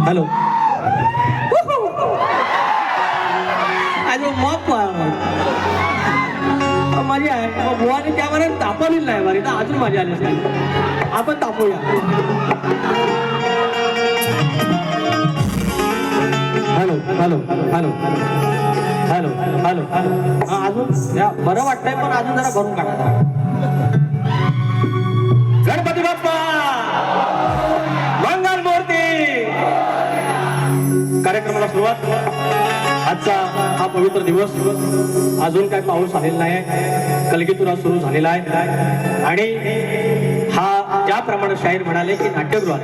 Hello अजून मग माझी आहे बुवाने त्यावर तापवलेलं नाही बरं तर अजून माझी आली असेल आपण तापूया hello hello hello hello hello हा अजून या बरं वाटतंय पण अजून जरा भरून काढा गणपती बाप्पा मंगल मूर्ती कार्यक्रमाला सुरुवात आजचा हा पवित्र दिवस अजून काय पाऊस आलेला नाही कलगीतुरा सुरू झालेला आहे आणि हा ज्याप्रमाणे शाहीर म्हणाले की नाट्यगृह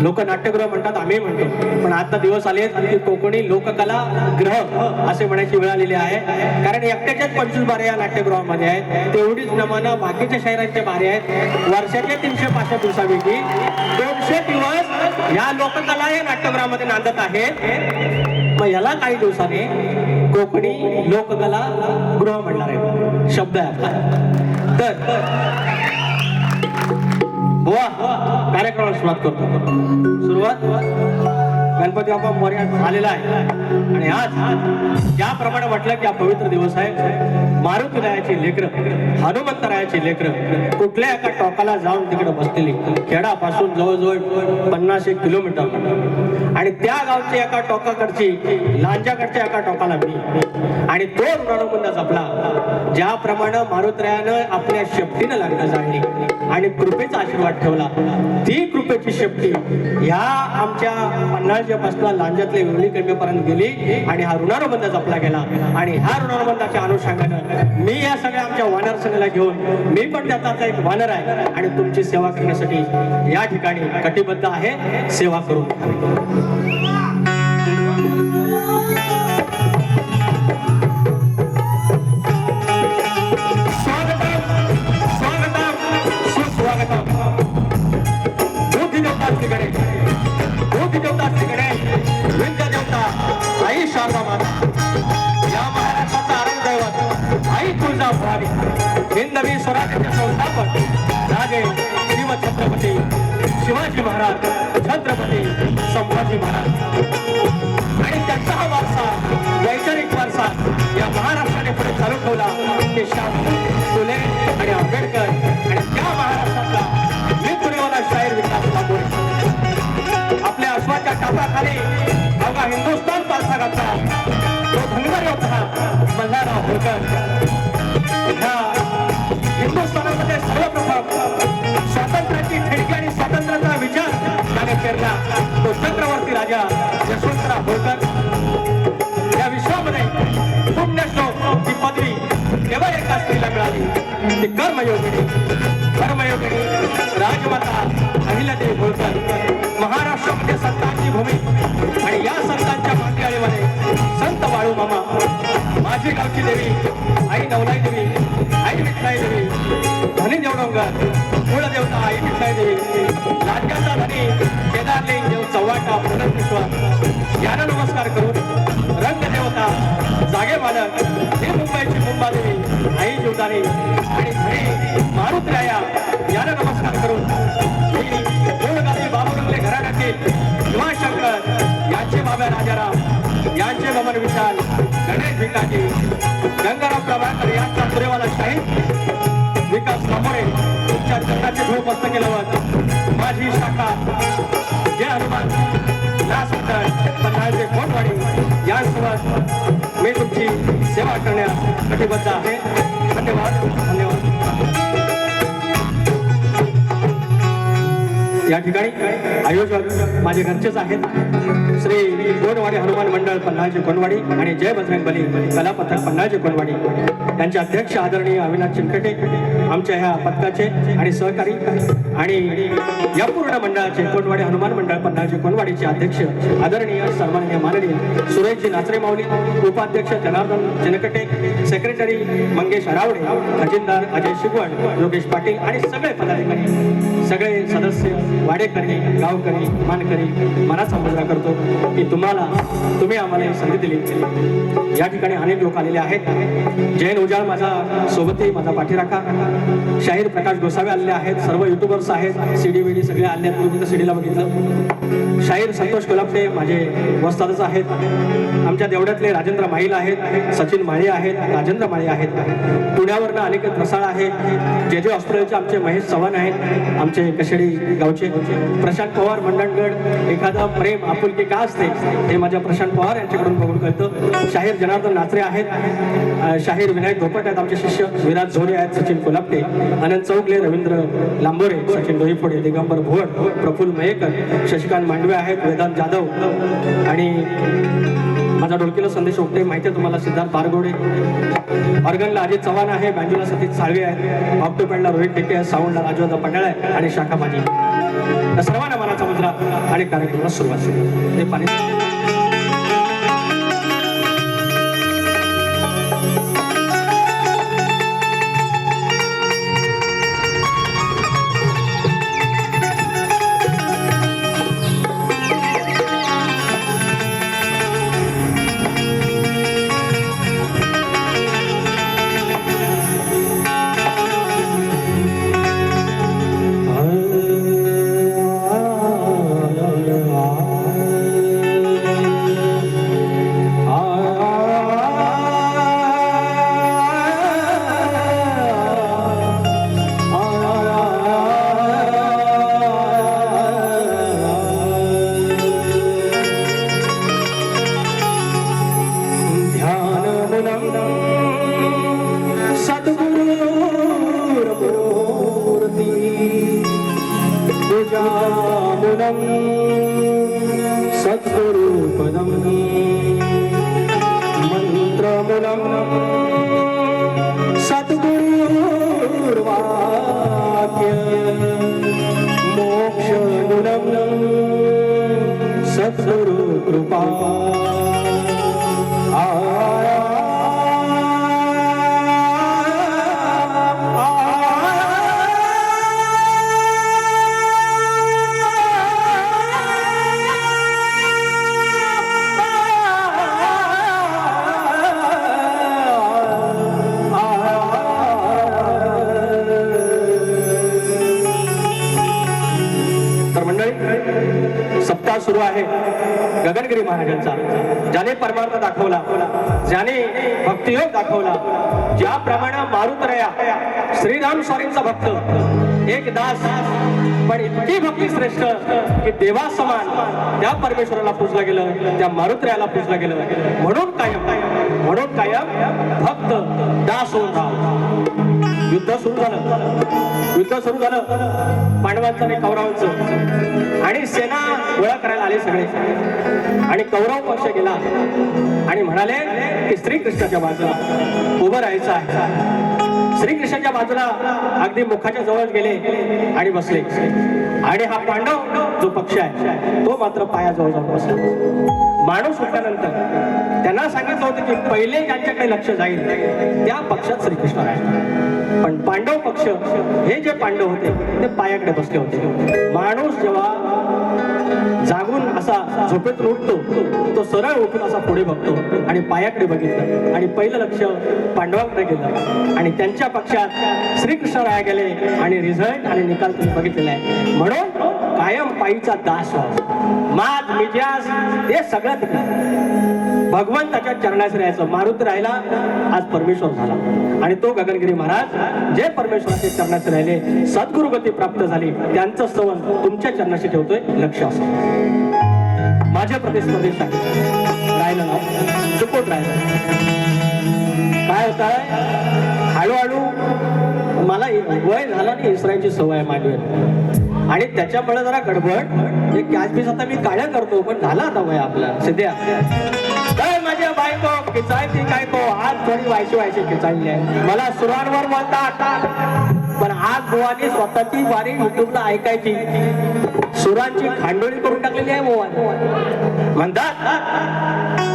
लोक नाट्यगृह म्हणतात आम्ही म्हणतो पण आता दिवस आले की कोकणी लोककला ग्रह असे म्हणायची वेळ आलेली आहे कारण एकट्याच्याच 25 बारे या नाट्यगृहामध्ये आहेत तेवढीच नमनं बाकीच्या शाहिरांचे बारे आहेत वर्षाचे 365 दिवसापैकी 200 दिवस या लोककला या नाट्यगृहामध्ये नांदत आहेत मग याला काही दिवसाने कोकणी लोककला गृह म्हणणार आहे शब्द आहे आपला तर बुवा कार्यक्रमाला सुरुवात करतो सुरुवात गणपती बाप्पा मोरया झालेला आहे आणि आज ज्याप्रमाणे म्हटलं की हा पवित्र दिवस आहे मारुतीरायाची लेकरं हनुमंतरायाची लेकरं कुठल्या एका टोकाला जाऊन तिकडे बसलेली खेडापासून जवळजवळ 50-1 किलोमीटर आणि त्या गावच्या एका टोकाकडची लांजाकडच्या एका टोकाला मी आणि तो ऋणानुबंध जपला ज्याप्रमाणे मारुतीरायानं आपल्या शेपटीनं लग्न जाणली आणि कृपेचा आशीर्वाद ठेवला ती कृपेची शेपटी ह्या आमच्या पन्हाळजेपासून लांजातल्या वेवली कणेपर्यंत गेली आणि हा ऋणानुबंध जपला गेला आणि ह्या ऋणानुबंधाच्या अनुषंगानं मी या सगळ्या आमच्या वानर सेनेला घेऊन मी पण त्याचा एक वानर आहे आणि तुमची सेवा करण्यासाठी या ठिकाणी कटिबद्ध आहे सेवा करून आई शारदा माता या महाराष्ट्राचा आरामदैवत आई तुळजाभवानी हिंदवी स्वराज्याचे संस्थापक राजे शिव छत्रपती शिवाजी महाराज छत्रपती संभाजी महाराज आणि त्यांचा हा वारसा वैचारिक वारसा या महाराष्ट्राने पुढे चालू ठेवला ते शाहू फुले आणि आंबेडकर आणि त्या महाराष्ट्रातला मी पुणेवाला शाहीर विकास लांबोरे आपल्या अश्वाच्या टापाखाली अवघा हिंदुस्थान पालथा घातला तो धनगर योद्धा मल्हारराव होळकर ह्या हिंदुस्थानामध्ये सर्वप्रथम स्वातंत्र्याची ठिणगी आणि स्वातंत्र्याचा विचार त्याने केला तो चक्रवर्ती राजा यशवंतराव होळकर या विश्वामध्ये पुण्यश्लोक ही पदवी केवळ एका स्त्रीला मिळाली ती कर्मयोगिनी राजमाता अहिल्यादेवी होळकर महाराष्ट्रामध्ये संतांची भूमी आणि या संतांच्या मांदियाळीमध्ये संत बाळू मामा माझी गावची देवी आई नवलाई देवी आई विठ्ठलाई देवी धनी देवडोंगर कुळदेवता आई विठ्ठलाई देवी लांजाचा धनी केदारलिंग देव चव्हाटा पुनर्विश्वर यांना नमस्कार करून रंगदेवता जागे मालक ही मुंबईची मुंबादेवी आई जीवदानी आणि धनी मारुतीराया यांना नमस्कार करून बाबुरंगले घराण्यातील शिवाशंकर यांचे बाबा राजाराम यांचे बमन विशाल गणेश भिकाजी गंगाराम प्रभाकर यांचा पुरेवाला शाहीर विकास लांबोरे तुमच्या चरणाचे धूळ पुस्तके लावत माझी शाखा जय हनुमान लासुंदर पन्हाळचे कोटवाडी यांसोबत मी तुमची सेवा करण्यास कटिबद्ध आहे धन्यवाद धन्यवाद या ठिकाणी आयोजक माझे घरचेच आहेत श्री कोणवाडी हनुमान मंडळ पन्हाळचे कोणवाडी आणि जय बजरंगबली कला पथक पन्हाळचे कोणवाडी यांचे अध्यक्ष आदरणीय अविनाश चिनकटे आमच्या ह्या पथकाचे आणि सहकारी आणि या पूर्ण मंडळाचे कोणवाडी हनुमान मंडळ पन्हाळचे कोणवाडीचे अध्यक्ष आदरणीय सन्माननीय माननीय सुरेशजी नाचरे माऊली उपाध्यक्ष जनार्दन चिनकटे सेक्रेटरी मंगेश अरावडे खजिनदार अजय शिगवण योगेश पाटील आणि सगळे पदाधिकारी सगळे सदस्य वाडेकरी गावकरी मानकरी मनाचा मुजरा करतो की तुम्ही आम्हाला ही संधी दिली या ठिकाणी अनेक लोक आलेले आहेत जैन उजाळ माझा सोबतही माझा पाठीराखा शाहीर प्रकाश गोसावे आलेले आहेत सर्व युट्यूबर्स आहेत सीडी सगळे आले आहेत तुम्ही सीडीला बघितलं शाहीर संतोष कोल्हापटे माझे वस्तादच आहेत. आमच्या देवड्यातले राजेंद्र माळी आहेत, सचिन माळी आहेत, राजेंद्र माळी आहेत. पुण्यावरनं अनिकेत रसाळ आहे. जे जे हॉस्पिटलचे आमचे महेश चव्हाण आहेत, आमचे कशेडी गावचे. प्रशांत पवार मंडणगड. एखादं प्रेम आपुलकी का असते हे माझ्या प्रशांत पवार यांच्याकडून बघून कळतं. शाहीर जनार्दन नाचरे आहेत. शाहीर विनायक धोपट आहेत आमचे शिष्य. विराज झोरे आहेत, सचिन कोल्हापटे, अनंत चौगले, रवींद्र लांबोरे, सचिन डोईफोडे, दिगंबर भोड, प्रफुल्ल मयेकर, शशिकांत मांडवे आहेत, वेदांत जाधव आणि माझा ढोलकीला संदेश ओपटे माहिती आहे तुम्हाला, सिद्धार्थ बारगोडे. ऑर्गनला अजित चव्हाण आहे, बँजूला सतीश साळवे आहे, ऑक्टोपॅडला रोहित टेके आहे, साऊंडला राजवदा पटेळ आहे आणि शाखा माझी. या सर्वांना मनाचा मुद्रा आणि कार्यक्रमाला सुरुवात झाली. ते पाणी सद्गुरुपदं मंत्रमूलं सद्गुरुर्वाक्य मोक्षमूलं सद्गुरुकृपा. सप्ताह सुरू आहे गगनगिरी महाराजांचा. ज्याने परमार्थ दाखवला, ज्याने भक्तियोग दाखवला, ज्याप्रमाणे मारुतरया श्रीराम स्वामींचा भक्त एक दास, पण इतकी भक्ती श्रेष्ठ की देवा समान त्या परमेश्वराला पूजलं गेलं, त्या मारुतरयाला पूजलं गेलं. म्हणून कायम भक्त दास होऊन राहा. युद्ध सुरू झालं पांडवांचं आणि कौरवांचं, आणि सेना गोळा करायला आले सगळे. आणि कौरव पक्ष गेला आणि म्हणाले की श्रीकृष्णाच्या बाजूला उभं राहायचं आहे. श्रीकृष्णाच्या बाजूला अगदी मुखाच्या जवळ गेले आणि बसले. आणि हा पांडव जो पक्ष आहे तो मात्र पायाजवळ जाऊन बसला. माणूस सुटल्यानंतर त्यांना सांगितलं होतं की पहिले ज्यांच्याकडे लक्ष जाईल त्या पक्षात श्रीकृष्ण आहे. पण पांडव पक्ष, हे जे पांडव होते ते पायाकडे बसले होते. माणूस जेव्हा जागून असा झोपेत उठतो तो सरळ उठून असा पुढे बघतो आणि पायाकडे बघितलं आणि पहिलं लक्ष पांडवांकडे गेलं आणि त्यांच्या पक्षात श्रीकृष्ण राया गेले आणि रिझल्ट आणि निकाल तुम्ही बघितलेला आहे. म्हणून कायम पायीचा दास व्हा. मात मिजाज हे सगळं भगवंताच्या चरणास राहायचं. मारुती राहिला, आज परमेश्वर झाला. आणि तो गगनगिरी महाराज जे परमेश्वराच्या चरणास राहिले, सद्गुरुगती प्राप्त झाली, त्यांचं स्तवन तुमच्या चरणाशी ठेवतोय. लक्ष असं माझ्या प्रतिस्पर्धी राहिलं ना, चुकत राहिलं. काय होत आहे, हळूहळू मला वय झाला आणि इसरायची सवय माझी आणि त्याच्यामुळे जरा गडबड. एक कॅच आता मी काळ्या करतो, पण झाला आता वय आपला सध्या. काय माझ्या बायको किचायची काय को आज थोडी व्हायची किचाळली आहे. मला सुरांवर बोलतात, पण आज बुवानी स्वतःची वारी युट्यूबला ऐकायची. सुरांची खांडोळी करून टाकलेली आहे बुवानी. म्हणतात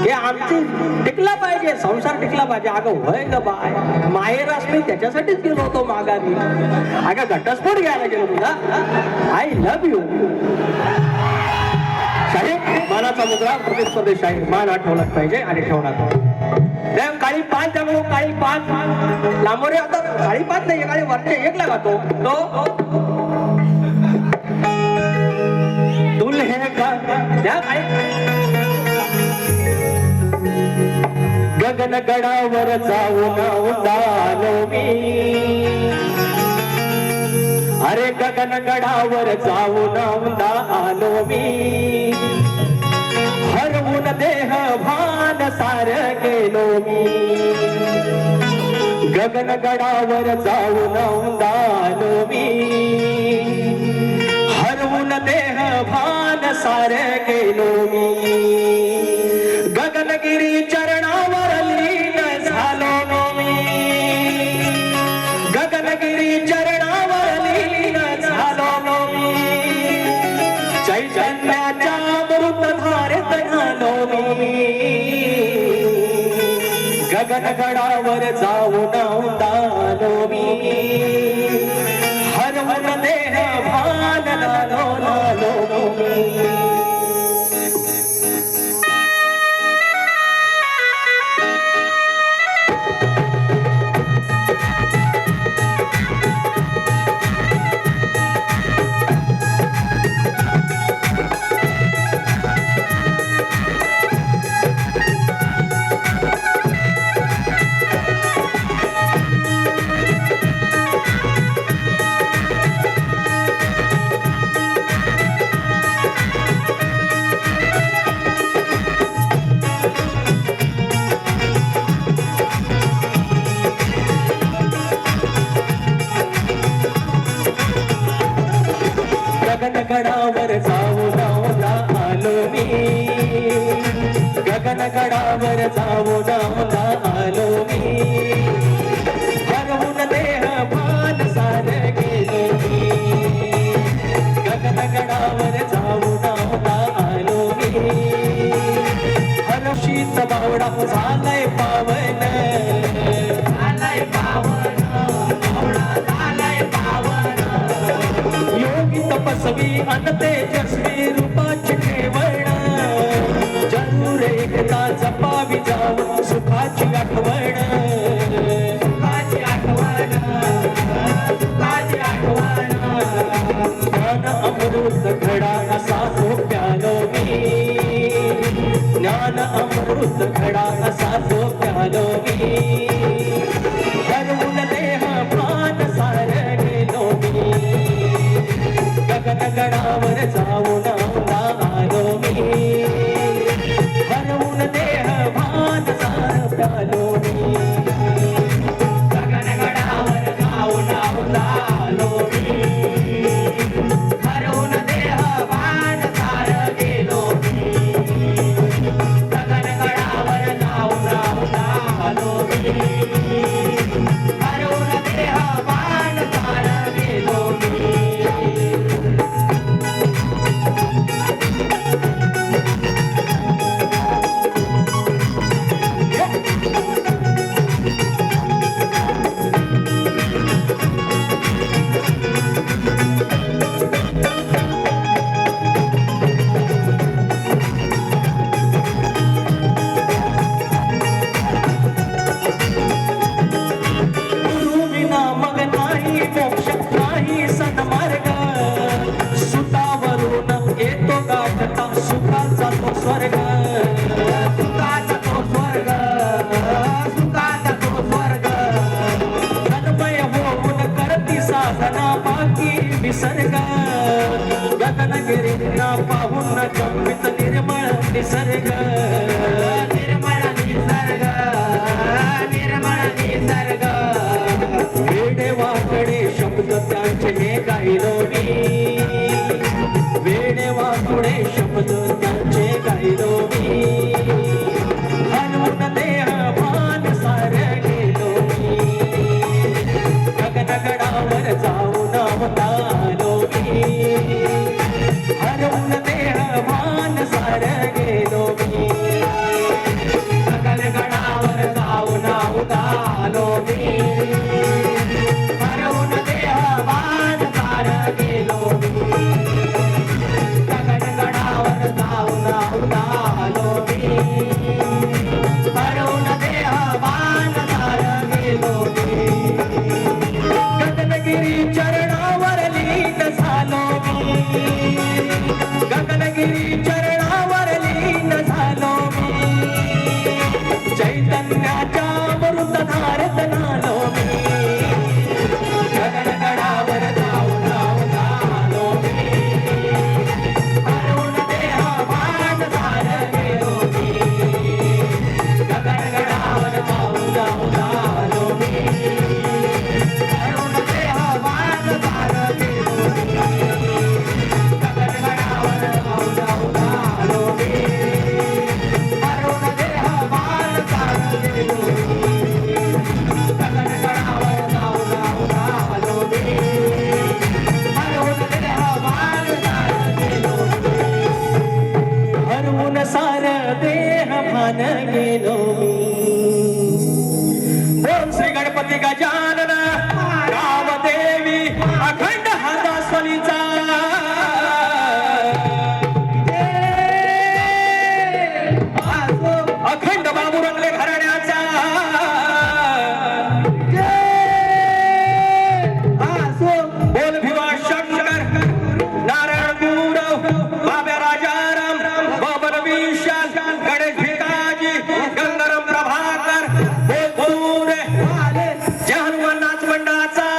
हे आमची टिकला पाहिजे, संसार टिकला पाहिजे. अगं होय ग बाय, माहेरास मी त्याच्यासाठीच गेलो होतो माघारी. अगं घटस्फोट घ्यायला गेलो तुझा. I love you. शाहीर मानाचा मुद्रा, प्रतिस्पर्धी शाहीर मान आठवलाच पाहिजे आणि ठेवणार. काळी पाच त्यामुळे काळी पाच लांबोरे आता काळी पाच नाही, काळी वरचे एक लगातो तो दुल्हे का त्या काय गगनगडावर जाऊन उडालो मी अरे गगनगडावर जाऊन उडालो मी हरवून देह भान सार गेलो मी गगनगडावर जाऊन उडालो मी हरवून देह भान सार गेलो मी गगनगिरी चरणावर लीन झालो मी गगनगिरी चरणावर लीन झालो मी चैतन्याच्या अमृत धारेत झालो मी गगनगडावर जाऊन उडालो मी हरवून देह भान झालो मी गगनगडावर जाऊन आलो मी गगनगडावर जाऊन आलो मी हरवून देह भान सार गेलो मी गगनगडावर जाऊन आलो मी हरशीत बावडा झालाय पावन योगी तपस्वी अन तेजस्वी रूपाची ठेवण जरूर एकदा जपावी जाव सुखाची आठवण ज्ञान अमृत घडा असा तो प्यालो मी ज्ञान अमृत घडा असा तो प्यालो मी हरवून देह भान सार गेलो मी गगनगडावर जाऊन आलो मी हरवून देह भान सार प्यालो मी गगनगडावर जाऊन आलो मी हरवून देह भान सार गेलो मी गगनगडावर जाऊन आलो मी हरवून देह भान सार गेलो मी मोक्ष नाही सन्मार्ग सुतावरून येतो गाठता सुखाचा तो स्वर्ग सुखाचा तो स्वर्ग सुखाचा तो स्वर्ग तन्मय होऊन करती साधना बाकी विसर्ग गगनगिरींना पाहून चंबित निर्मळ निसर्ग निर्मळ निसर्ग निर्मळ निसर्ग वेडेवाकडे शब्द त्यांचे हे गायलो मी वेडेवाकडे शब्द त्यांचे गायलो मी हरवून देह भान सार गेलो मी गगनगडावर जाऊन आलो मी हरवून देह भान सार गेलो मी पुण्याच्या मृत धारत नालो मी गगनगडावर जाऊन जाऊन आलो मी हरवून देहाभान झालं गेलो मी गगनगडावर जाऊन जाऊन आलो मी हरवून देहाभान झालं गेलो मी गगनगडावर जाऊन जाऊन आलो मी हरवून देहाभान झालं गेलो गगनगडावर जाऊन जाऊन आलो मी हरवून देहाभान झालं गेलो हरवून सारं देह भान गेलो बोल श्री गणपती गजानन रामदेवी अखंड हातास्वलीचा अखंड बाबू रंगले घराण्याचा बोल भिवा शंकर नारायण गुरव बाब्या राजाराम बबन विशाल गणेश भिकाजी गंगाराम प्रभाकर बोल जय हनुमान नाच मंडळाचा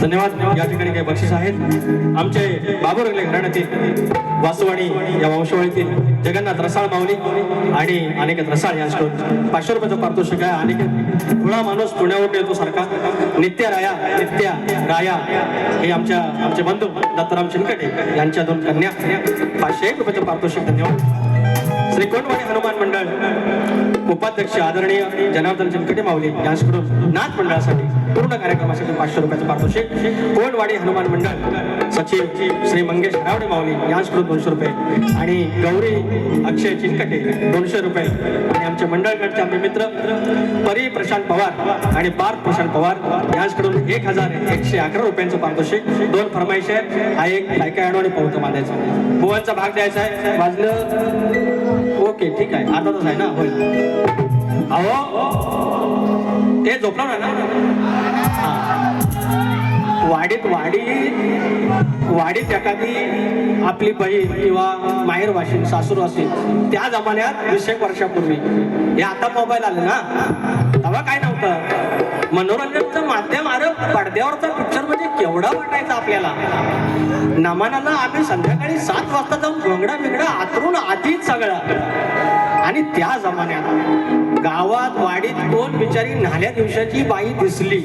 धन्यवाद. या ठिकाणी काही बक्षीस आहेत. आमचे बाबू रंगले घराण्यातील वासुवाणी या वंशावळीतील जगन्नाथ रसाळ माऊली आणि अनिकेत रसाळ यांच्याकडून 500 रुपयाचं पारितोषिक आहे. अनिकेत पुणा माणूस पुण्यावरून येतो सारखा. नित्या राया हे आमचे बंधू दत्तराम शिंदे यांच्या 2 कन्या 501 रुपयाचं पारितोषिक. धन्यवाद. श्री कोंडवाडी हनुमान मंडळ उपाध्यक्ष आदरणीय जनार्दन चिनकटे माऊली यांच्याकडून नाच मंडळासाठी पूर्ण कार्यक्रमासाठी 500 रुपयाचं पारितोषिक. कोंडवाडी हनुमान मंडळ सचिव श्री मंगेश हरावडे माऊली यांच्याकडून 200 रुपये आणि गौरी अक्षय चिनकटे 200 रुपये आणि आमचे मंडळगडचे आमचे मित्र परी प्रशांत पवार आणि पार्थ प्रशांत पवार यांच्याकडून 1111 रुपयांचं पारितोषिक. 2 फरमाईश आहे. हा एक काय आणि पवतं बांधायचा बुवांचा भाग द्यायचा आहे. वाजलं ओके ठीक आहे. आता तसं आहे ना होईल. अहो ते झोपलं ना वाडीत एखादी आपली बहीण किंवा माहेर वाशीन सासूर असेल त्या जमान्यात 20 वर्षापूर्वी हे आता मोबाईल आले ना तेव्हा काय नव्हतं. मनोरंजनचं माध्यम अरे पडद्यावरचा पिक्चर म्हणजे केवढा वाटायचा आपल्याला. नमानाला आम्ही संध्याकाळी 7 वाजता जाऊन घोंगडा बिंगडा आतरून आधीच सगळं. आणि त्या जमान्यात गावात वाडीत कोण बिचारी न्हाल्या दिवसाची बाई दिसली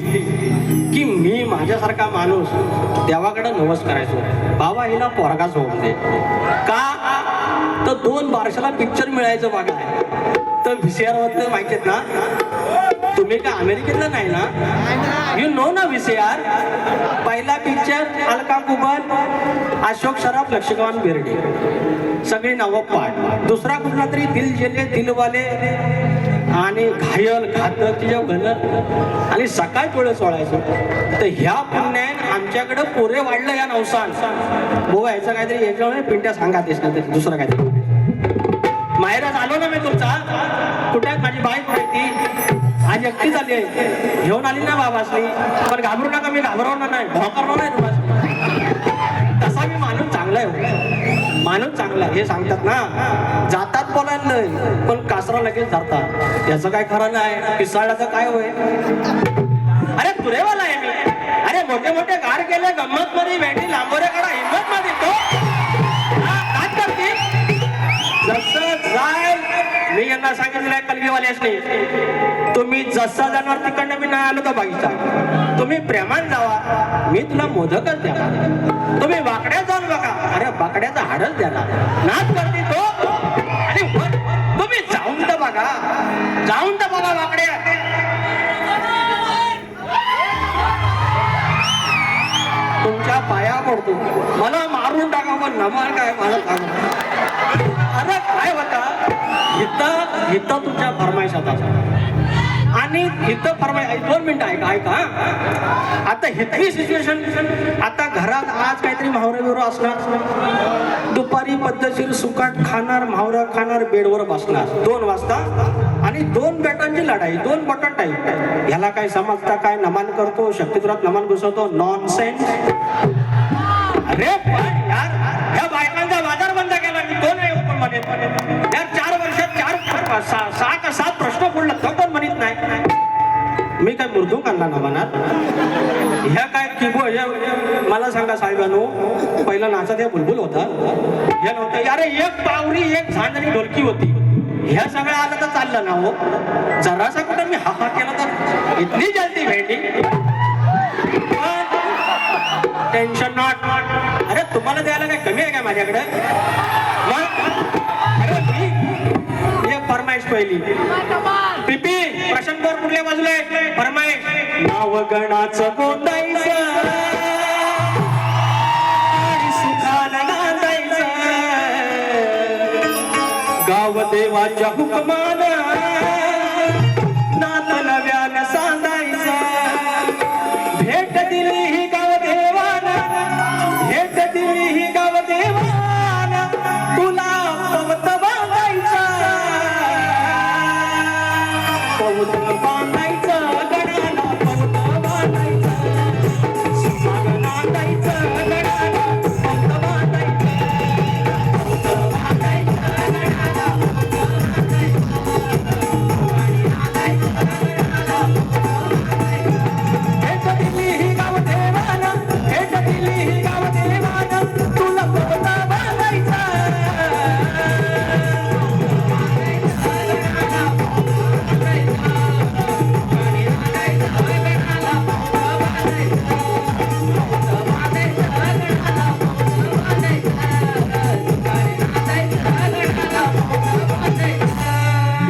की मी माझ्यासारखा माणूस देवाकडे नवस करायचो. बाबा हिला पोरगाच होऊन दे का तर 2 बारशाला पिक्चर मिळायचं बघा. तर VCR वरती माहितीत ना तुम्ही का अमेरिकेतला नाही ना. यू नो ना VCR. पहिला पिक्चर अलका कुबल अशोक सराफ लक्ष्मण बेर्डे सगळी नावं पाठ. दुसरा कुठला तरी दिल जेले दिलवाले आणि घायल घातक तिच्या घन आणि सकाळ डोळे सोडायचं. तर ह्या पुण्याने आमच्या आमच्याकडे पोरे वाढलं या नवसान भाऊ यायचं काहीतरी याच्यामुळे पिंट्या सांगा तेच ना दुसरं काहीतरी माहेरात आलो ना मी तुमचा कुठे माझी बाईक माहिती आज एकटी झाली आहे घेऊन आली ना बाबासनी पण घाबरू नका मी घाबरवणार नाही भोकरणार नाही तुम्हाला तसा मी माणूस चांगला आहे माणूस चांगला हे सांगतात ना जातात बोलायला नाही पण कासरा लगेच जातात याचं काय खरं नाही पिसाळाचं काय होय अरे तुरेवाला आहे मी अरे मोठे मोठे कार केले गंमत मध्ये भेटी लांबोरे काढा हिंमत मध्ये तो काय करते जसं जाय मी यांना सांगितलेलं आहे कलगीवाल्यासनी तुम्ही जसा जाणार तिकडनं मी नाही आलो तर बघितला तुम्ही प्रेमान जावा मी तुला मोदकच द्यावा तुम्ही वाकड्यात जाऊन बघा अरे वाकड्याचं हाडच द्याला नाच करते तो आणि तुम्ही जाऊन तर बघा वाकड्या तुमच्या पाया पडतो मला मारून टाका पण नमाल काय मला अरे काय होता इथं तुमच्या फरमाईशात आणि इथं फरमाई 2 मिनिटं ऐका आता इथली सिच्युएशन आता घरात आज काहीतरी म्हावरा बिवरा असणार दुपारी पद्धतशीर सुकाट खाणार म्हावरा खाणार बेडवर बसणार 2 वाजता आणि 2 बेटांची लढाई 2 बटन टाईप ह्याला काय समजता काय नमन करतो शक्तिपुरात नमन घुसवतो नॉनसेन्स अरे पण यार ह्या बायकांचा बाजार बंद केला मी 2 आहे ओपन मध्ये यार 4 वर्षात 6 का 7 प्रश्न पडला तो पण म्हणत नाही मी काय मृदू काढला ना मनात ह्या काय किबो मला सांगा साहेबांनो पहिला नाचा त्या बुलबुल होता हे नव्हतं अरे एक पावरी एक झांज आणि ढोलकी होती ह्या सगळं आलं तर चाललं ना हो जरासा कुठं मी हा केला तर इतनी जल्दी भेटली टेन्शन नॉट अरे तुम्हाला द्यायला काय कमी आहे का माझ्याकडे अरे मी एक फरमाईश पहिली पिपी प्रशांतवर कुठल्या बाजूला आहे फरमाईश नाव गणाचं गोंदायचं सुखानं नांदायचं गाव देवाच्या हुकमानं नात नव्यानं सांगायचं भेट दिली ही गाव देवानं भेट दिली ही गाव देवानं तुला पवत बांधायचं पवत बांधायचं गडाला पवत बांधायचं सुमाग नांदायचं गडाला पवत बांधायचं पवत बांधायचं गडाला भेट दिली ही गाव देवानं भेट दिली ही गाव देवानं तुला पवत बांधायचं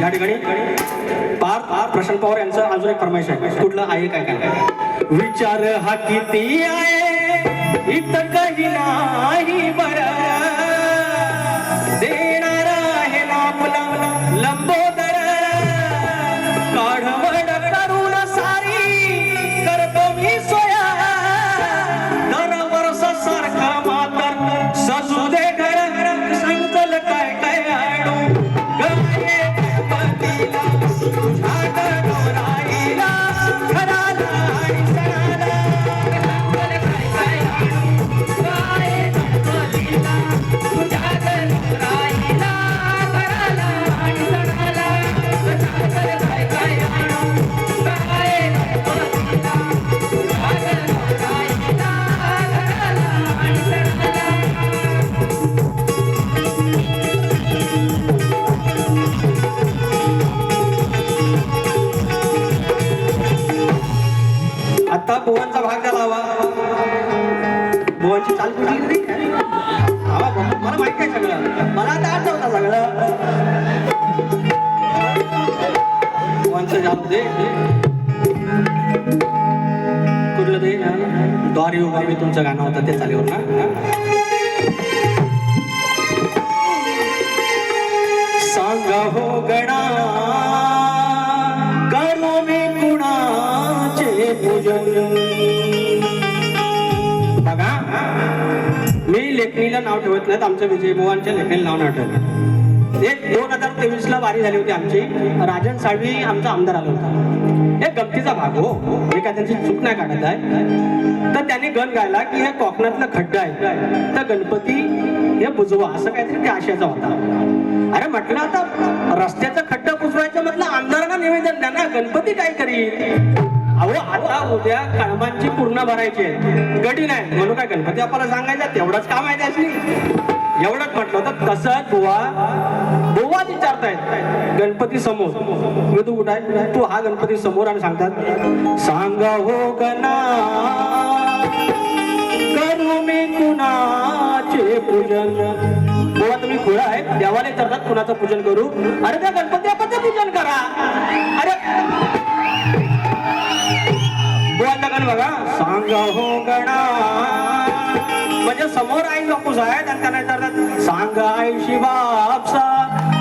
या ठिकाणी पार प्रशांत पवार यांचं अजून एक फरमाईश आहे कुठलं आहे काय विचार हा किती आहे इथं काही नाही बरं देणार आहे ना आपला लंबोदर काढवड करून सारी करतो मी सोया दर वर्ष सारखा मातर सजू दे घर सांगतल काय काय आणू गाये गणपतीला तुझ्या गणराईला घराला आणि सणाला सांगतल काय काय आणू गाये गणपतीला तुझ्या गणराईला घराला आणि सणाला सांगतल काय काय आणू गाये गणपतीला तुझ्या गणराईला घराला आणि सणाला आता बुवांचा भाग झाला हवा बुवांची चाल कुठली मला माहित आहे सगळं मला आता आठवतं सगळं बुवांचं जाऊ दे कुठलं ते ना द्वारी उभा मी तुमचं गाणं होतं ते चालीवर ना सांगा हो गणा करू मी कुणाचे पूजन कुठल्याही लेखणीला नाव ठेवत नाहीत. आमच्या विजयभुवांच्या लेखणीला नाव नाही ठेवलं. एक 2023 ला वारी झाली होती आमची. राजन साळवी आमचा आमदार आला होता. एक गमतीचा भाग हो, मी काय त्यांची चूक नाही काढत आहे. तर त्यांनी गण गायला की हे कोकणातलं खड्डा आहे तर गणपती हे बुजवा, असं काहीतरी त्या आशयाचा होता. अरे म्हटलं आता रस्त्याचं खड्डा बुजवायचं म्हटलं आमदारांना निवेदन द्या ना, गणपती काय करील. अहो आता उद्या कळमांची पूर्ण भरायची आहे, गडी नाही म्हणून काय गणपती आपल्याला सांगायचा तेवढंच काम आहे त्याची. एवढंच म्हटलं तर तसंच बुवा विचारतायत गणपती समोर. मी तू कुठं आहे, तू हा गणपती समोर आणि सांगतात सांगा हो गणा करू मी कुणाचे पूजन. बुवा तुम्ही खुळा आहे, देवाला विचारतात कुणाचं पूजन करू. अरे त्या गणपती आपण पूजन करा. अरे बुवांचा गण बघा सांगा हो गणा म्हणजे समोर आई बापूस आहेत आणि त्यांना विचारतात सांगा आईशी बापसा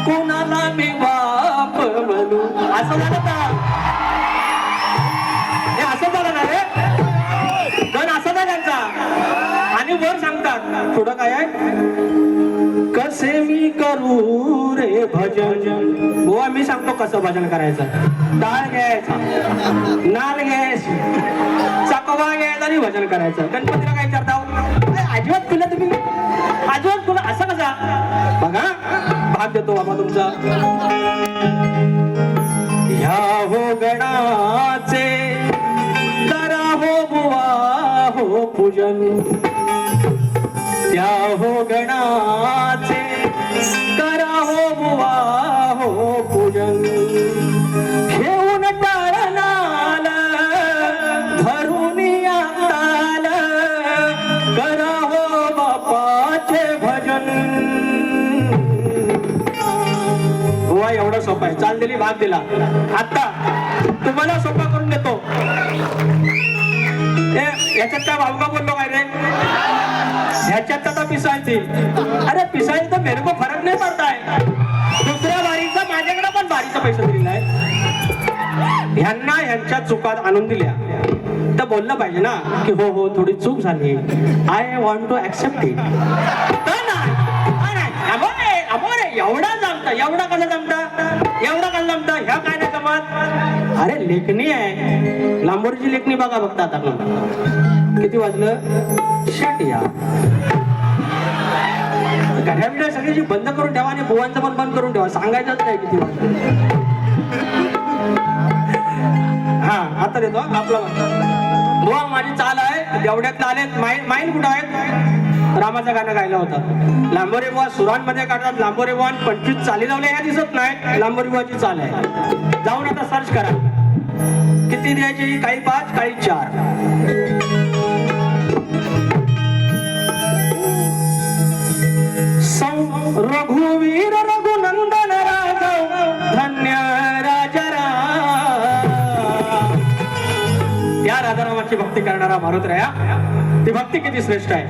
कुणाला मी बाप म्हणू. असं झालं का हे, असं झालं ना रे गण असा ना त्यांचा. आणि वर सांगतात थोडं काय आहे कसे मी करू रे भजन. बुवा मी सांगतो कसं भजन करायचं. डाळ घ्यायचा, नाल घ्यायची, चकवा घ्यायचा आणि भजन करायचं. गणपतीला काय विचारता अजिबात तुला तुम्ही अजिबात तुला असं कसा. बघा भाग देतो बाबा तुमचा. ह्या हो गणाचे करा हो बुवा हो पूजन. त्या हो गणाचे करा हो बुवा हो पूजन. घेऊन टाळनाल धरून ताल करा हो बापाचे भजन. बुवा एवढं सोपं आहे. चाल दिली भाग दिला. आता तुम्हाला सोपा करून देतो. याच्यात काय भावका बोललो काय रे, ह्याच्यात आता पिसायची. अरे पिसायची तर मेरे को फरक नाही पडताय. दुसऱ्या बारीचा माझ्याकडे पण बारीचा पैसा दिलाय. ह्यांना ह्यांच्या चुकात आणून दिल्या तर बोललं पाहिजे ना की हो हो थोडी चूक झाली, I want to accept it. एवढा जमता, एवढा कसं जमता, एवढा कसं जमता, ह्या काय नाही जमत. अरे लेखणी आहे, लांबोरची लेखणी बघा बघता आता. किती वाजलं शट या घड्याळ सगळ्याची बंद करून ठेवा आणि बुवांचं पण बंद करून ठेवा. सांगायचंच नाही किती वाजलं. हा आता देतो आपला बुवा माझी चाल आहे तेवढ्यात आलेत. माईल कुठं आहेत. रामाचं गाणं गायला होतं. लांबोरे बुवा सुरांमध्ये काढतात. लांबोरे बुवा 25 चाली लावल्या ह्या दिसत नाही. लांबोरे बुवाची चाल आहे. जाऊन आता सर्च करा किती द्यायची. काही 5 काही 4. रघुवीर रघुनंदन राघव धन्य राजा. या राधारामाची भक्ती करणारा मारुत राया, ती भक्ती किती श्रेष्ठ आहे.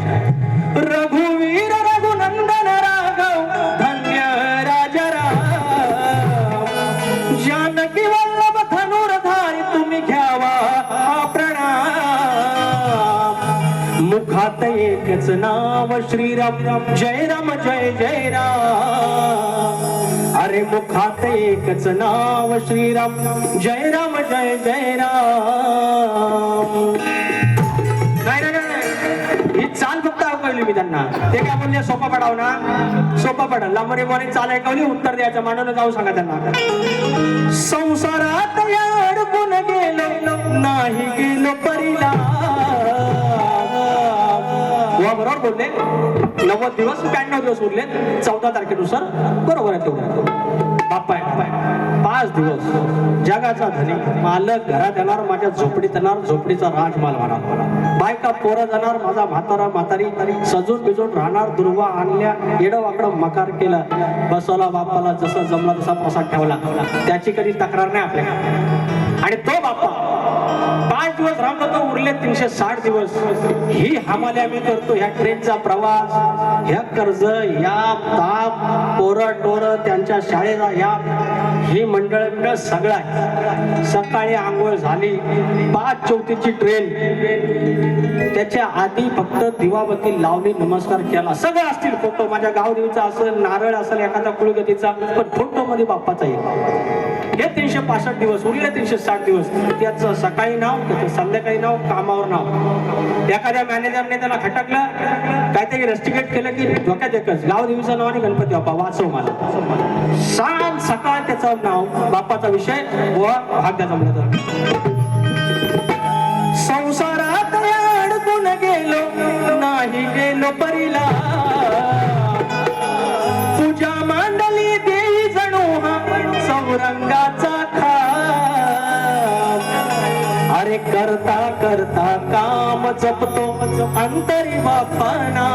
रघुवीर रघुनंदन राघव धन्य राजा राम. जानकी वल्लभ धनुर्धारी तुम्ही घ्यावा हा प्रणाम. मुखात एकच नाव श्रीराम जय राम जय जय राम. अरे मुखात एकच नाव श्रीराम जय राम जय जय राम. ही चाल फक्त ऐकवली मी त्यांना. ते काय बोलले सोपा पडाव ना, सोपा पडा. लांबरे बोले चाल ऐकवली, उत्तर द्यायचं मानवलं जाऊ सांगा त्यांना. संसारात अडकून गेलो नाही गेलो परिला. बरोबर बोलले. 90 दिवस 92 दिवस उरले. 14 तारखेनुसार बरोबर आहे तेवढं. बाप्पा 5 दिवस जगाचा धनी मालक घरात येणार, माझ्या झोपडीत येणार, झोपडीचा राजमाल होणार. बायका पोरं जाणार, माझा म्हातारा म्हातारी सजून बिजून राहणार. दुर्वा आणल्या, येडं वाकडं मकार केलं. बसवला बाप्पाला जसं जमला तसा प्रसाद ठेवला. त्याची कधी तक्रार नाही आपल्या. आणि तो बाप्पा 5 दिवस रामला तो उरले 360 दिवस. ही हमाली आम्ही करतो. ह्या ट्रेनचा प्रवास, ह्या कर्ज, ह्या ताप, पोरं टोरं त्यांच्या शाळेचा, ह्या ही मंडळ सगळा आहे. सकाळी आंघोळ झाली, 5:34ची ट्रेन. त्याच्या आधी फक्त दिवाबत्ती लावली, नमस्कार केला. सगळं असतील फोटो, माझ्या गावदेवीचा असेल, नारळ असेल, एखादा कुळगतीचा, पण फोटो मध्ये बाप्पाचा येईल. हे 365 दिवस, उरले 360 दिवस. त्याचं सकाळी नाव, त्याचं संध्याकाळी नाव, कामावर नाव. एखाद्या मॅनेजरने त्याला खटकलं, काहीतरी रस्टिकेट केलं की डोक्यात एकच, गावदेवीचं नाव आणि गणपती बाप्पा वाचव मला. सांग सकाळ त्याचं नाव, बाप्पाचा विषय व भाग्य जमलं तर. संसारात अडकून गेलो, नाही गेलो परीला, पूजा मांडली देई जणू हा चौरंगाचा खास. अरे करता करता काम जपतो अंतरी बाप्पाना,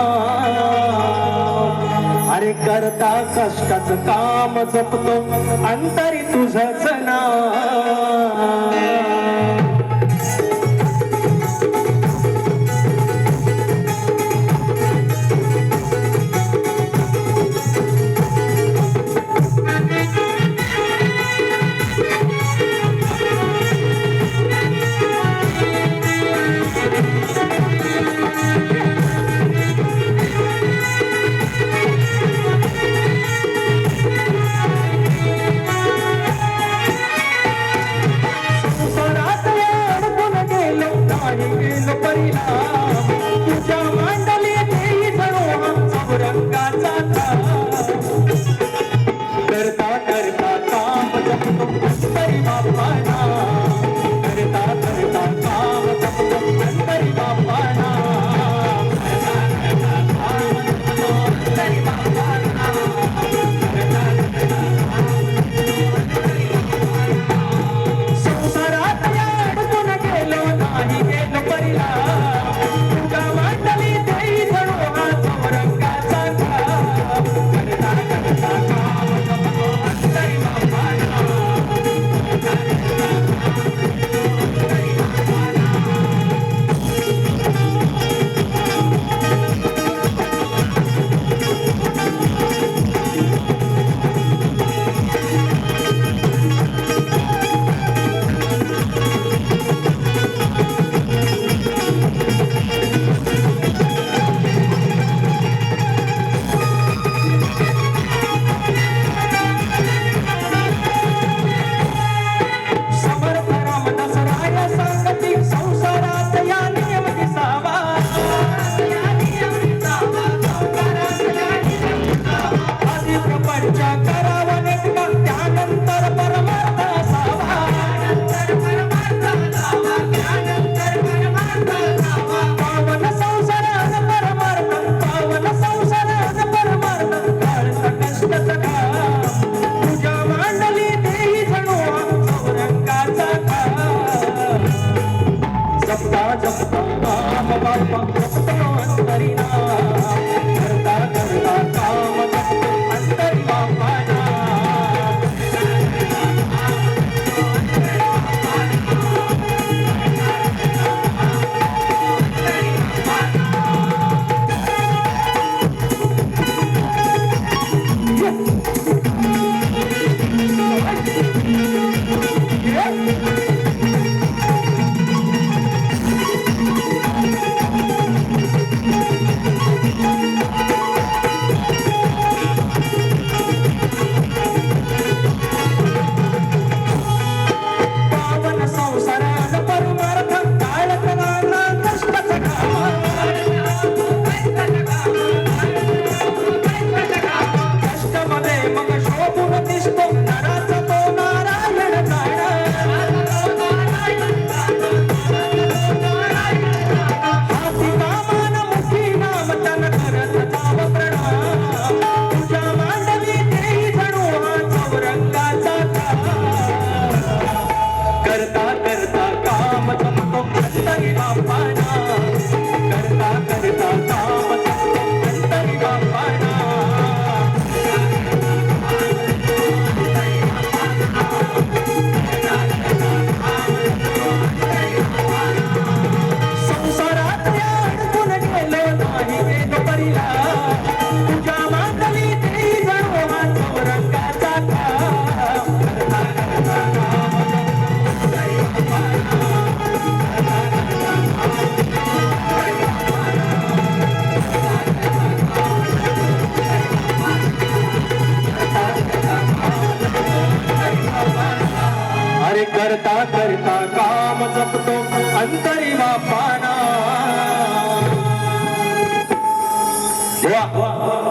अरे करता कष्टाचं काम जपतो अंतरी तुझंच नाव.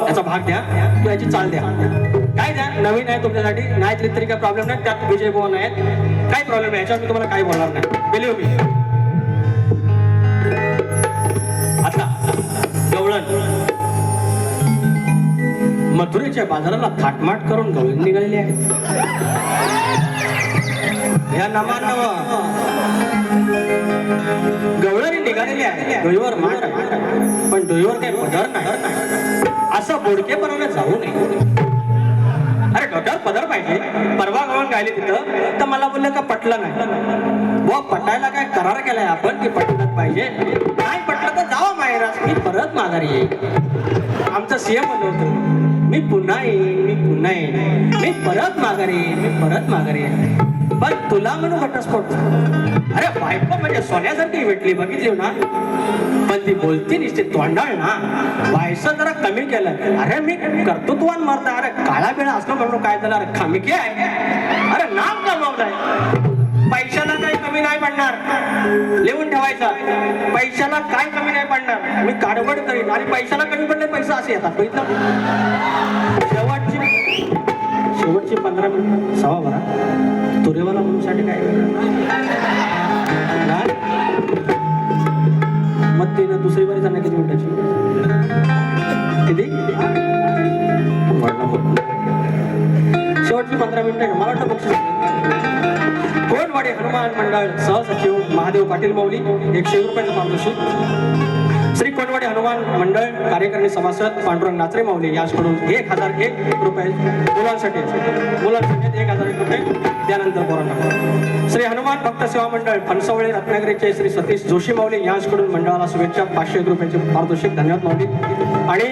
याचा भाग द्या किंवा याची चाल द्या, काय द्या. नवीन आहे तुमच्यासाठी, नाही तरी काही प्रॉब्लेम नाही. त्यात विजय भवन आहेत, काही प्रॉब्लेम नाही. याच्यावर मी तुम्हाला काही बोलणार नाही, बिलीव मी. आता गवळण मथुरेच्या बाजाराला थाटमाट करून गवळण निघालेली आहे. या नमानव गवळणी निघालेली आहे. डोईवर मांड आहे, पण डोईवर काही पदर नाही. असं बोडकेपणाने जाऊ नये. अरे डोक्यावर पदर पाहिजे. परवा गवळण गायली तिथं तर मला बोललं का पटलं नाही. बुवा पटायला काय करार केलाय आपण की पटलंच पाहिजे. नाही पटलं तर जावा माहेरास, मी परत माघारी येईल. आमचं सीएम म्हणलं होतं मी पुन्हा येईन, मी पुन्हा येईन, मी परत माघारी येईन, मी परत माघारी येईन. पण तुला म्हणून घटस्फोट. अरे बायको म्हणजे सोन्यासारखी भेटली, बघितली ना, पण ती बोलती निश्चित तोंडाळ ना. बायचं जरा कमी केलं. अरे मी कर्तृत्वान मरता. अरे काळा बिळा असलं म्हणून काय झालं. अरे खामिके आहे, अरे नाम कमावलंय. पैशाला काही कमी नाही पडणार, लिहून ठेवायचा. पैशाला काय कमी नाही पडणार. मी काडवड करीन आणि पैशाला कमी पडले पैसा असे येतात. बघितलं. शेवटची 15 मिनिटं 12:15 तुरेवाला म्हणूनसाठी काय मग ते दुसरी बारी जाणार किती मिनिटाची किती शेवटची 15 मिनिटं मला वाटतं बक्षीस. कोणवाडी हनुमान मंडळ सहसचिव महादेव पाटील माऊली 100 रुपयाचं पारितोषिक. श्री कोणवाडी हनुमान मंडळ कार्यकारिणी सभासद पांडुरंग नाचरे माऊली याचकडून 1001 रुपये मुलांसाठी 1001 रुपये. त्यानंतर पोरांना श्री हनुमान भक्त सेवा मंडळ फणसवळे रत्नागिरीचे श्री सतीश जोशी माऊली यांच्याकडून मंडळाला शुभेच्छा 501 रुपयाचे पारितोषिक. धन्यवाद माऊली. आणि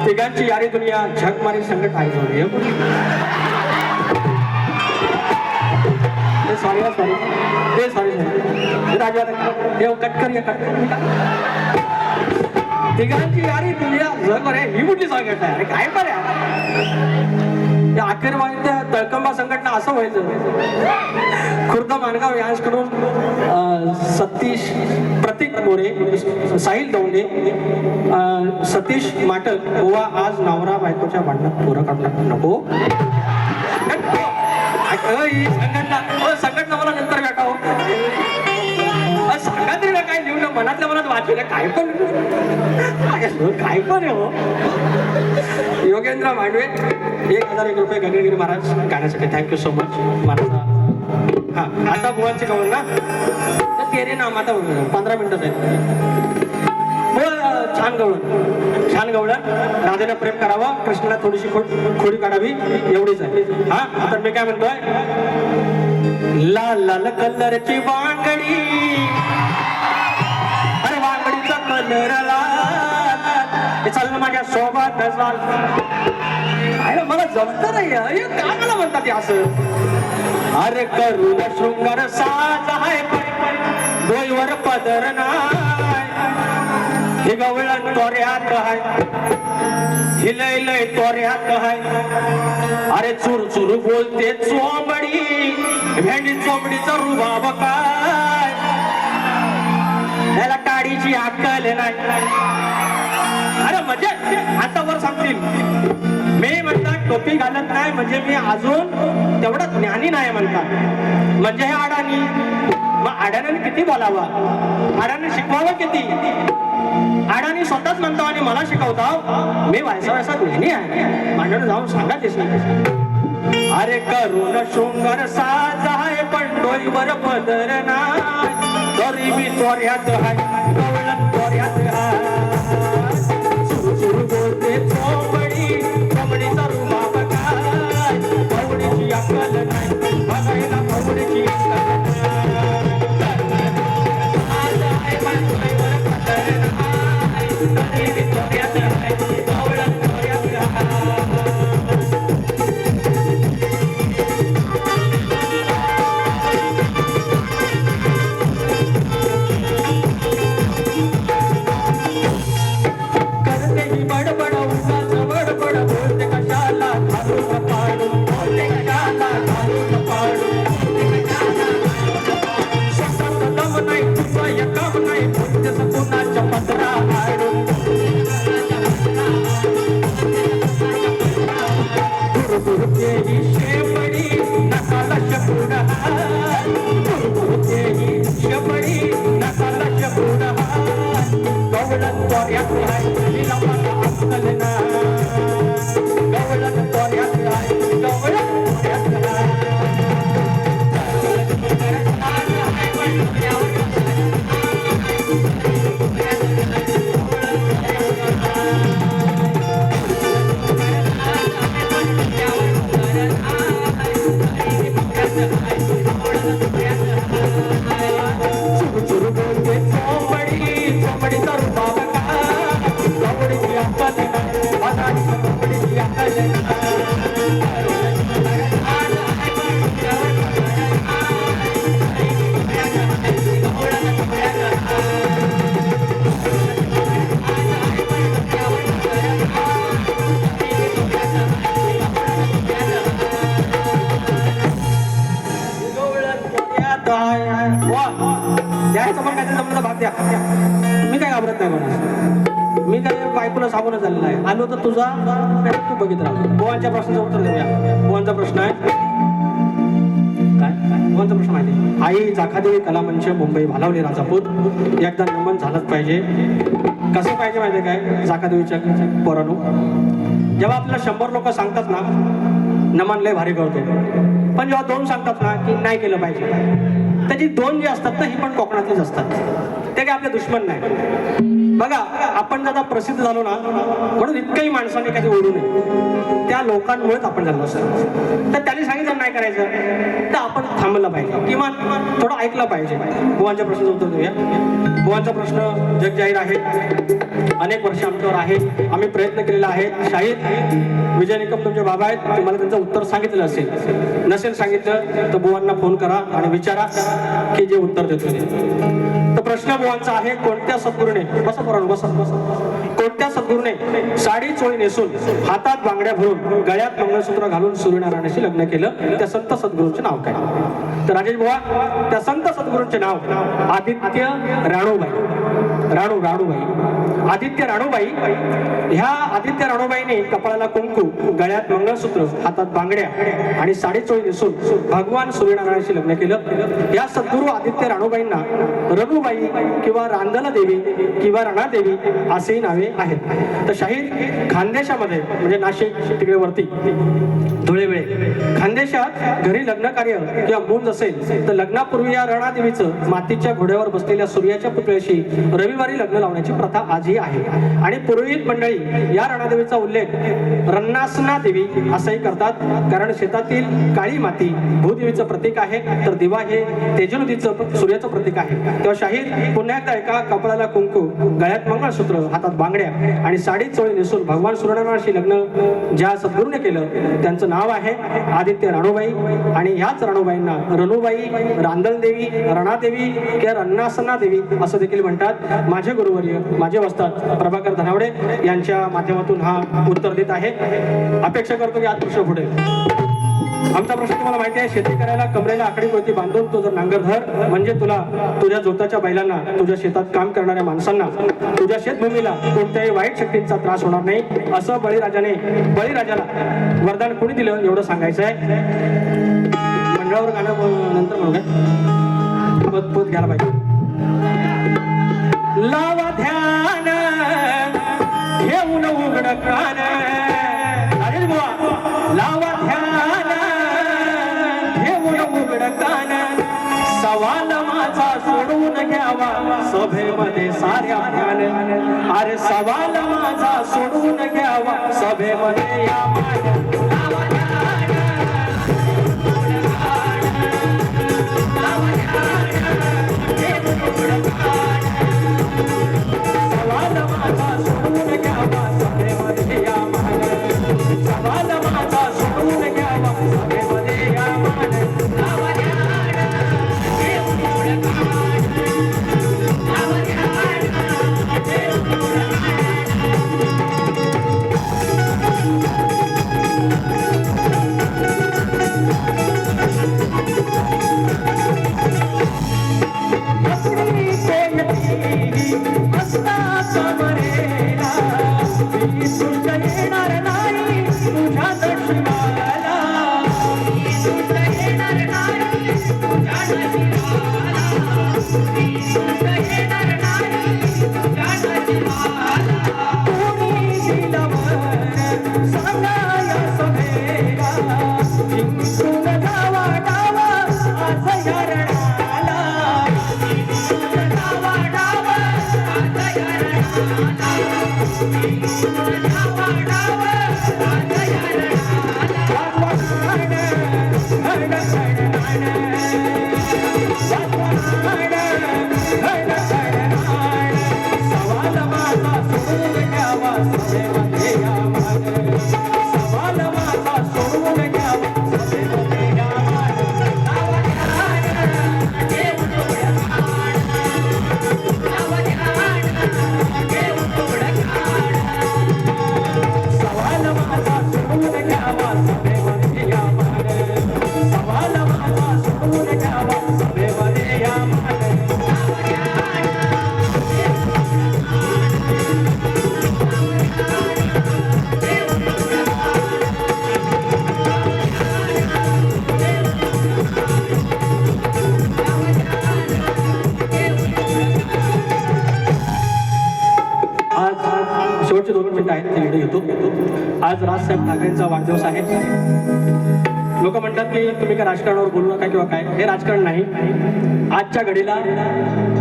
तिघांची यारी दुनिया झगमारी संकट आहे जोडी. सॉरी राजा कटकर या तिघांची यारी दुनिया जग रे ही कुठली संघटना आहे. अरे काय बरे या अखेर वाईट तळकंबा संघटना असं व्हायचं. खुर्द मानगाव यांच्याकडून सतीश प्रतीक मोरे साहिल दौंडे सतीश माटक गोवा आज नवरा बायकोच्या भांडणात पोरं काढणार नको. संघटना मला नंतर भेटावं सांगा तरी ना. काय लिहून मनातल्या मनात वाचू ना. काय पण हो. योगेंद्र मांडवे 1001 रुपये गगनगिरी महाराज गाण्यासाठी. Thank you so much Maharaj. हा आता बुवांचे गवळ ना तर तेरे नाम आता 15 मिनिटं आहेत. छान गवळण राधेला प्रेम करावं, कृष्णाला थोडीशी खोडी काढावी एवढीच आहे. हा तर मी काय म्हणतोय. लाल लाल कलरची वांगडी, अरे वांगडीचा कलर लाल, चाल माझ्या सोबत चाल. अरे मला जमत नाही काय मला म्हणतात असं. अरे करू शृंगार साज आहे डोईवर पदर नाही. हे गवळण तोऱ्यात आहे, हिलय तोऱ्यात आहे. अरे चुर चुर बोलते चोंबडी, भेंडी चोंबडीचा रुबाब काय. त्याला काडीची अक्कल नाही. अरे म्हणजे आता वर सांगतील मी म्हणतात टोपी घालत नाही म्हणजे मी अजून तेवढा ज्ञानी नाही म्हणतात. म्हणजे हे अडाणी. मग अडाण्याने किती बोलावा, अडाणी शिकवावं किती. अडाणी स्वतःच म्हणतो आणि मला शिकवता मी व्हायसा ज्ञानी आहे. मांडण जाऊन सांगा तेच नाही. अरे करून शृंगार साज आहे पण डोईवर पदर नाही. तरी मी तोऱ्यात आहे गवळण तोऱ्यात आहे. सुरू बोलते चोंबडी, चोंबडीचा रुबाब काय. भावडीची अक्कल नाही बघायला, भावडीची अक्कल नाही जमलं भाग द्या. मी काय घाबरत नाही म्हणा. मी काय बायकोला सांगूनच झालेलं आहे. आलो तर तुझा नाही तू बघित राहा. बुवांच्या प्रश्नाचं उत्तर देऊया. बुवांचा प्रश्न आहे काय? बुवांचा प्रश्न माहिती आहे? आई जाखादेवी कलामंच मुंबई भालावली राजापूत एकदा नमन झालंच पाहिजे. कसं पाहिजे माहिती आहे काय? जाखादेवीच्या पोरांनो, जेव्हा आपल्याला 100 लोक सांगतात ना नमन लय भारी करतो, पण जेव्हा 2 सांगतात ना की नाही केलं पाहिजे, त्याची 2 जी असतात ना ही पण कोकणातलीच असतात. ते काय आपले दुश्मन नाही. बघा आपण जर प्रसिद्ध झालो ना म्हणून इतक्याही माणसांनी काही ओढू नये, त्या लोकांमुळेच आपण झालो असं. तर त्यांनी सांगितलं नाही करायचं तर आपण थांबलं पाहिजे, किंवा थोडं ऐकलं पाहिजे. बुवांच्या प्रश्नाचं उत्तर देऊया. बुवांचा प्रश्न जगजाहीर आहे, अनेक वर्ष आमच्यावर आहे, आम्ही प्रयत्न केलेला आहे. शाहीर विजय निकम तुमचे बाबा आहेत, तुम्हाला त्यांचं उत्तर सांगितलं असेल. नसेल सांगितलं तर बुवांना फोन करा आणि विचारा की जे उत्तर देतो ते. तर प्रश्न बुवांचा आहे, कोणत्या सद्गुरूने बसा पोरांनो बसा कोणत्या सद्गुरूने साडी चोळी नेसून हातात बांगड्या भरून गळ्यात मंगळसूत्र घालून सूर्यनारायणाशी लग्न केलं? त्या संत सद्गुरूंचे नाव काय? तर राजेश बुवा, त्या संत सद्गुरूंचे नाव आदित्य राणूबाई. आदित्य राणूबाई. ह्या आदित्य राणूबाईने कपाळाला कुंकू, गळ्यात मंगळसूत्र, हातात बांगड्या आणि साडीचोळी नेसून भगवान सूर्यनारायणाशी लग्न केलं. या सद्गुरू आदित्य राणूबाईंना रघुबाई किंवा रांदला देवी किंवा रणादेवी असेही नावे आहेत. तर शाहीर खानदेशामध्ये म्हणजे नाशिक तिकडे वरती धुळेवेळे खानदेशात घरी लग्न कार्य किंवा मुंज असेल तर लग्नापूर्वी या रणादेवीचं मातीच्या घोड्यावर बसलेल्या सूर्याच्या पुतळ्याशी रविवारी लग्न लावण्याची प्रथा आजही आहे. आणि पुरोहित मंडळी या रणादेवीचा उल्लेख रन्नासना देवी असंही करतात, कारण शेतातील काळी माती भूदेवीचं प्रतीक आहे, तर दिवा हे तेजोनदीचं सूर्याचं प्रतीक आहे. तेव्हा शाहीर पुन्हा एकदा एका कपाळाला कुंकू, गळ्यात मंगळसूत्र, हातात बांगड्या आणि साडी चोळी नेसून भगवान सूर्यनारायणाशी लग्न ज्या सद्गुरूने केलं त्यांचं नाव आहे आदित्य राणूबाई. आणि ह्याच राणूबाईंना रनुबाई, रांदलदेवी, रणादेवी किंवा रन्नासना देवी असं देखील म्हणतात. माझे गुरुवर्य माझे वस्ताद प्रभाकर धनावडे यांच्या माध्यमातून हा उत्तर देत आहे. अपेक्षा करतो की आज प्रश्न पुढे. आमचा प्रश्न तुम्हाला माहिती आहे, शेती करायला कमरेला आकडी कोणती बांधून तो जर नांगर धर म्हणजे तुला तुझ्या जोताच्या बैलांना, तुझ्या शेतात काम करणाऱ्या माणसांना, तुझ्या शेतभूमीला कोणत्याही वाईट शक्तींचा त्रास होणार नाही, असं बळीराजाला वरदान कोणी दिलं एवढं सांगायचं आहे. मंडळावर गाणं नंतर म्हणू काय पद घ्यायला पाहिजे. लावा ध्यान घेऊन उघड कान, अरे बुवा लावा ध्यान घेऊन उघड कान, सवाल माझा सोडून घ्यावा सभेमध्ये साऱ्या ध्यान, अरे सवाल माझा सोडून घ्यावा सभेमध्ये या सभेमध्ये शेवटचे 2 मिनिटं आहेत ते व्हिडिओ घेतो. आज राजसाहेब ठाकरेंचा वाढदिवस आहे. लोक म्हणतात की तुम्ही काय राजकारणावर बोलू नका किंवा काय, हे राजकारण नाही. आजच्या घडीला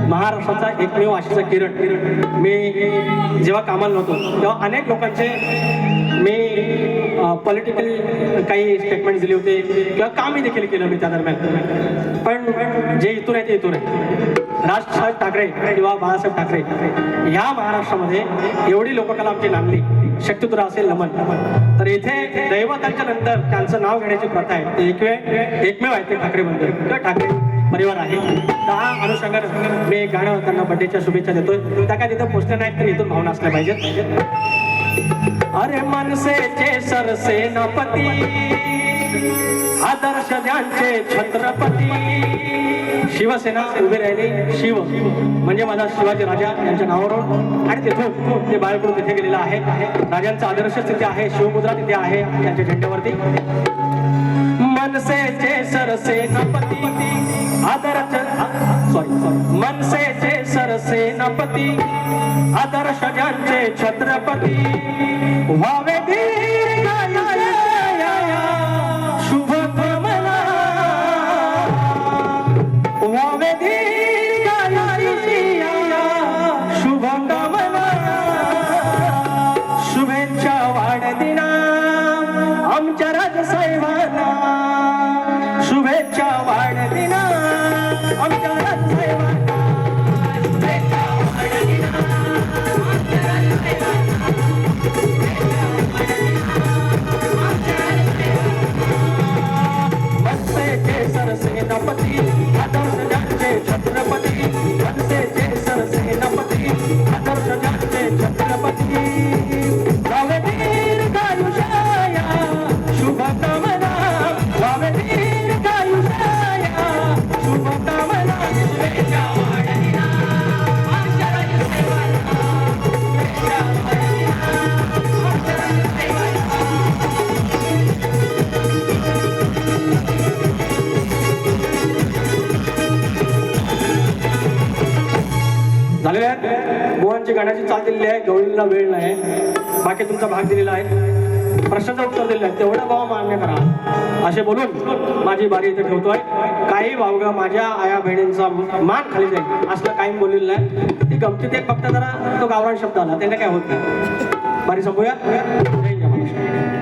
महाराष्ट्राचा एकमेव आशेचा किरण, मी जेव्हा कामाला नव्हतो तेव्हा अनेक लोकांचे मी पॉलिटिकल काही स्टेटमेंट दिले होते किंवा कामही देखील केलं मी त्या दरम्यान. पण जे इथून आहे ते इथून आहे. राजसाहेब ठाकरे किंवा बाळासाहेब ठाकरे ह्या महाराष्ट्रामध्ये एवढी लोककला आमची नांदली, शक्तितुरा असेल नमन, तर इथे दैवतांच्या नंतर त्यांचं नाव घेण्याची प्रथा आहे. ते एकमेव आहे ते ठाकरे मंदिर किंवा ठाकरे परिवार आहे. त्या अनुषंगाने मी एक गाणं त्यांना बड्डेच्या शुभेच्छा देतोय. त्या काय तिथं पोस्टर नाहीत तर इथून भावना असल्या पाहिजेत. अरे मनसेचे सरसेनापती, आदर्श ज्यांचे छत्रपती, शिवसेना उभी राहिली. शिव म्हणजे माझा शिवाजी राजा यांच्या नावावरून, आणि तिथून ते बाळकडून तिथे गेलेला आहे. राजांचा आदर्श तिथे आहे, शिवमुद्रा तिथे आहे त्यांच्या झेंड्यावरती. मनसेचे सरसेनापती, आदर्श मनसेचे सरसेनापती, आदर्श ज्यांचे छत्रपती, व्हावे दीर्घायुष्य शुभ कामना, व्हावे दीर्घायुष्य शुभ कामना. शुभेच्छा वाढदिना आमच्या राजसाहेबांना, शुभेच्छा वाढदिना आमच्या राजसाहेबांना, शुभेच्छा वाढदिना आमच्या राजसाहेबांना, मनसेचे सरसेनापती, आदर्श ज्यांचे छत्रपती, मनसेचे सरसेनापती, आदर्श ज्यांचे छत्रपती, व्हावे दीर्घायुष्या शुभ कामना, व्हावे दीर्घायुष्या शुभ कामना. शुभेच्छा वाढदिना आमच्या राजसाहेबांना, शुभेच्छा वाढदिना आमच्या राजसाहेबांना. झालेले आहेत. मोहनची गाण्याची चाल दिलेली आहे, गवळीला वेळ नाही, बाकी तुमचा भाग दिलेला आहे, प्रश्नाचं उत्तर दिलेलं आहे, तेवढं भाव मान्य करा असे बोलून माझी बारी इथे ठेवतोय. काही वावगा माझ्या आया बहिणींचा मान खाली जाईल असलं काही बोललेलं नाही. ती गमतीत एक फक्त जरा तो गावरान शब्द आला, त्याने काय होत नाही. बारी संपूया. जय जय महाराष्ट्र.